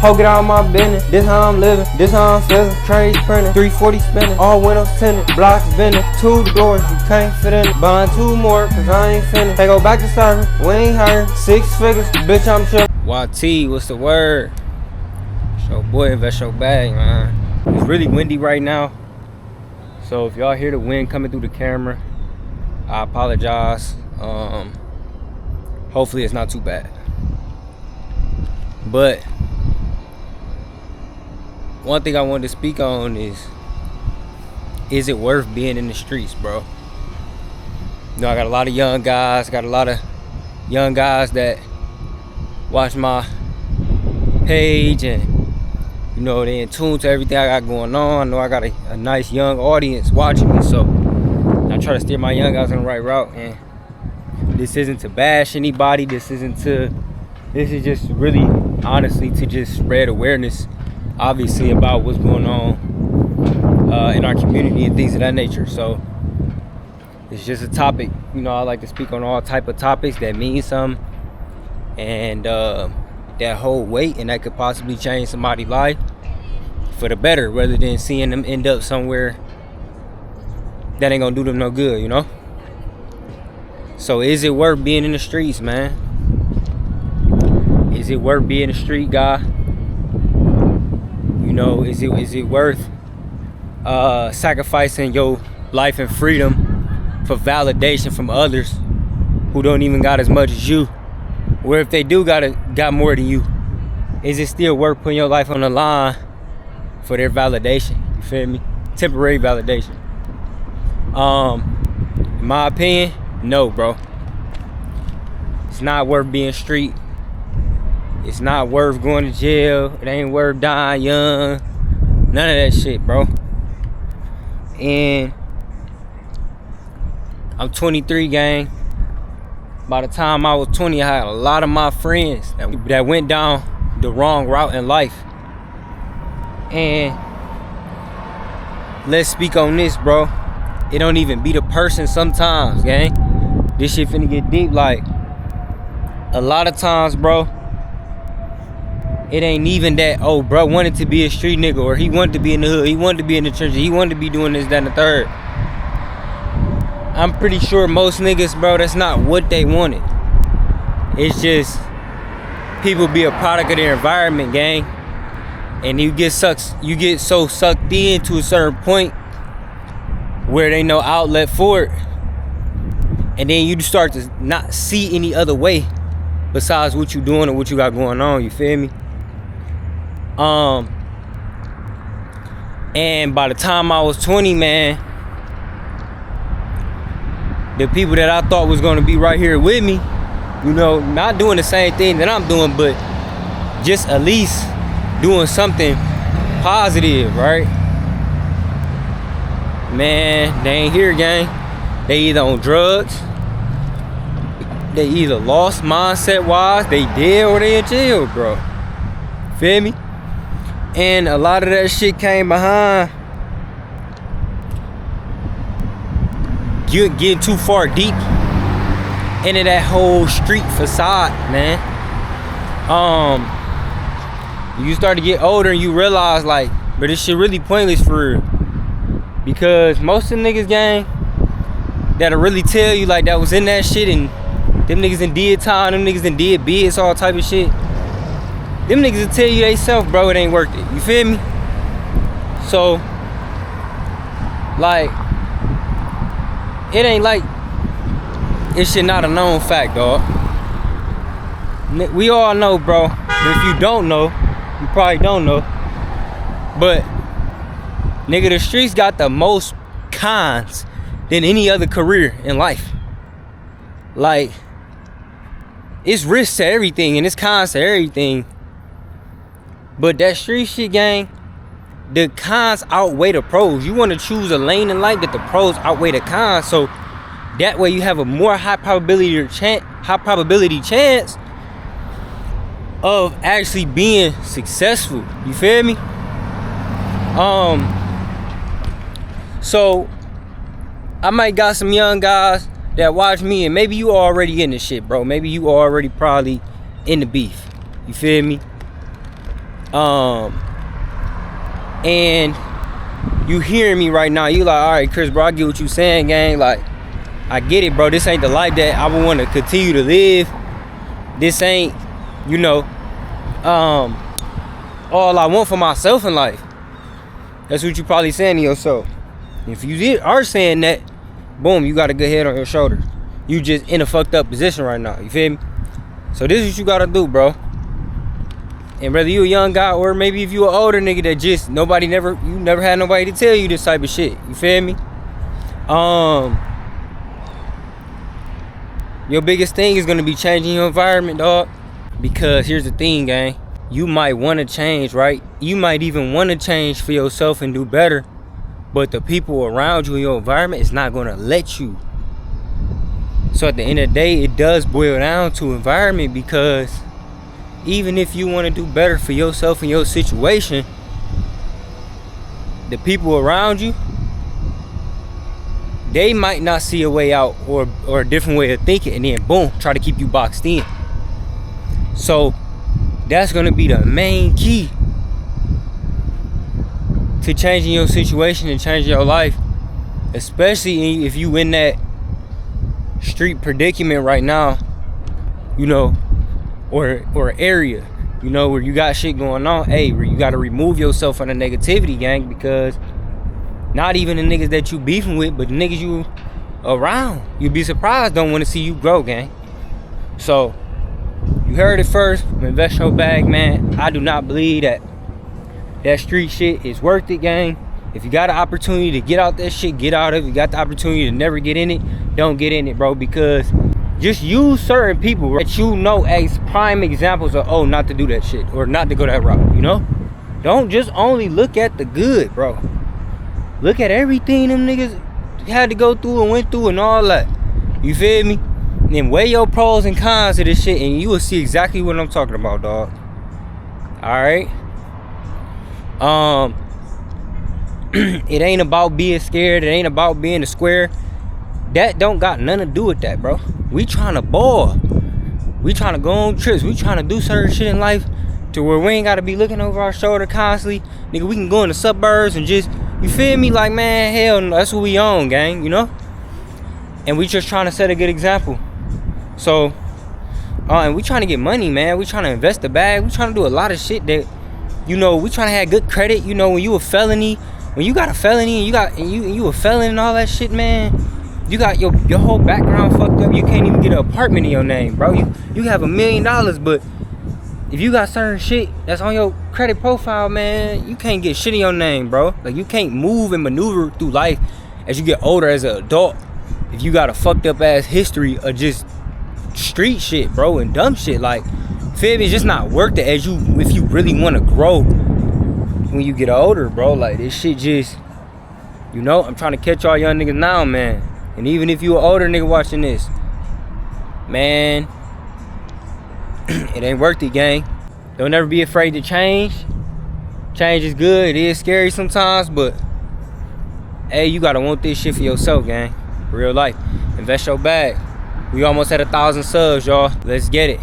Ho, get out of my business. This how I'm living, this how I'm feeling. Trade printing, 340 spinning, all windows tinted, blocks bending, 2 doors, you can't fit in it. Buying 2 more, cause I ain't finished. They go back to serving, we ain't hiring. 6 figures, bitch, I'm chillin'. YT, what's the word? So boy, invest your bag, man. It's really windy right now, so if y'all hear the wind coming through the camera, I apologize. Hopefully it's not too bad. But one thing I wanted to speak on is it worth being in the streets, bro? You know, I got a lot of young guys, that watch my page, and you know, they in tune to everything I got going on. I know I got a nice young audience watching me, so I try to steer my young guys on the right route. And this isn't to bash anybody, this is just really honestly to just spread awareness, obviously, about what's going on in our community and things of that nature. So it's just a topic. You know, I like to speak on all type of topics that mean something and that hold weight, and that could possibly change somebody's life for the better, rather than seeing them end up somewhere that ain't gonna do them no good, you know? So is it worth being in the streets, man? Is it worth being a street guy? You know, is it worth sacrificing your life and freedom for validation from others who don't even got as much as you? Where if they do got more than you, is it still worth putting your life on the line for their validation? You feel me? Temporary validation. In my opinion, no, bro. It's not worth being street. It's not worth going to jail. It ain't worth dying young. None of that shit, bro. And I'm 23, gang. By the time I was 20, I had a lot of my friends that went down the wrong route in life. And let's speak on this, bro. It don't even be the person sometimes, gang. This shit finna get deep. Like, a lot of times, bro, it ain't even that, oh, bro wanted to be a street nigga, or he wanted to be in the hood, he wanted to be in the church, he wanted to be doing this, that, and the third. I'm pretty sure most niggas, bro, that's not what they wanted. It's just people be a product of their environment, gang. And you get so sucked in to a certain point where they no outlet for it. And then you start to not see any other way besides what you doing or what you got going on, you feel me? And by the time I was 20, man, the people that I thought was gonna be right here with me, you know, not doing the same thing that I'm doing, but just at least doing something positive, right? Man, they ain't here, gang. They either on drugs, they either lost mindset wise, they dead, or they in jail, bro. Feel me? And a lot of that shit came behind you getting too far deep into that whole street facade, man. You start to get older and you realize, like, but this shit really pointless for real. Because most of the niggas, gang, that'll really tell you, like, that was in that shit, and them niggas in did time, them niggas in did bids, all type of shit. Them niggas will tell you they self, bro, it ain't worth it. You feel me? So, like, it ain't like it's shit not a known fact, dog. We all know, bro. But if you don't know, you probably don't know. But, nigga, the streets got the most cons than any other career in life. Like, it's risk to everything and it's cons to everything. But that street shit, gang, the cons outweigh the pros. You want to choose a lane in life that the pros outweigh the cons, so that way you have a more high probability chance of actually being successful. You feel me? So I might got some young guys that watch me, and maybe you already in this shit, bro. Maybe you already probably in the beef. You feel me? And you hearing me right now, you like, all right, Chris, bro, I get what you saying, gang. Like, I get it, bro. This ain't the life that I would want to continue to live. This ain't, you know, all I want for myself in life. That's what you probably saying to yourself. If you are saying that, boom, you got a good head on your shoulder. You just in a fucked up position right now. You feel me? So this is what you gotta do, bro. And whether you a young guy or maybe if you an older nigga that just you never had nobody to tell you this type of shit. You feel me? Your biggest thing is gonna be changing your environment, dog. Because here's the thing, gang. You might want to change, right? You might even want to change for yourself and do better. But the people around you in your environment is not gonna let you. So at the end of the day, it does boil down to environment, because even if you want to do better for yourself and your situation, the people around you, they might not see a way out or a different way of thinking, and then boom, try to keep you boxed in. So that's gonna be the main key to changing your situation and changing your life, especially if you in that street predicament right now, you know, or area, you know, where you got shit going on. Hey, where you got to remove yourself from the negativity, gang, because not even the niggas that you beefing with, but the niggas you around, you'd be surprised, don't want to see you grow, gang. So you heard it first. Invest your bag, man. I do not believe that street shit is worth it, gang. If you got an opportunity to get out that shit, get out of it. You got the opportunity to never get in it, don't get in it, bro. Because just use certain people that you know as prime examples of, oh, not to do that shit or not to go that route, you know? Don't just only look at the good, bro. Look at everything them niggas had to go through and went through and all that. You feel me? And then weigh your pros and cons of this shit, and you will see exactly what I'm talking about, dog. Alright? It ain't about being scared. It ain't about being a square. That don't got nothing to do with that, bro. We trying to ball. We trying to go on trips. We trying to do certain shit in life to where we ain't got to be looking over our shoulder constantly. Nigga, we can go in the suburbs and just, you feel me? Like, man, hell no, that's what we on, gang, you know? And we just trying to set a good example. So, and we trying to get money, man. We trying to invest the bag. We trying to do a lot of shit that, you know, we trying to have good credit. You know, when you a felony, when you got a felony and you a felon and all that shit, man, you got your whole background fucked up. You can't even get an apartment in your name, bro. You have $1 million, but if you got certain shit that's on your credit profile, man, you can't get shit in your name, bro. Like, you can't move and maneuver through life as you get older as an adult if you got a fucked up ass history of just street shit, bro, and dumb shit. Like, feel me? It's just not worth it if you really want to grow when you get older, bro. Like, this shit just, you know, I'm trying to catch all young niggas now, man. And even if you an older nigga watching this, man, it ain't worth it, gang. Don't ever be afraid to change. Change is good. It is scary sometimes, but hey, you gotta want this shit for yourself, gang. Real life. Invest your bag. We almost at 1,000 subs, y'all. Let's get it.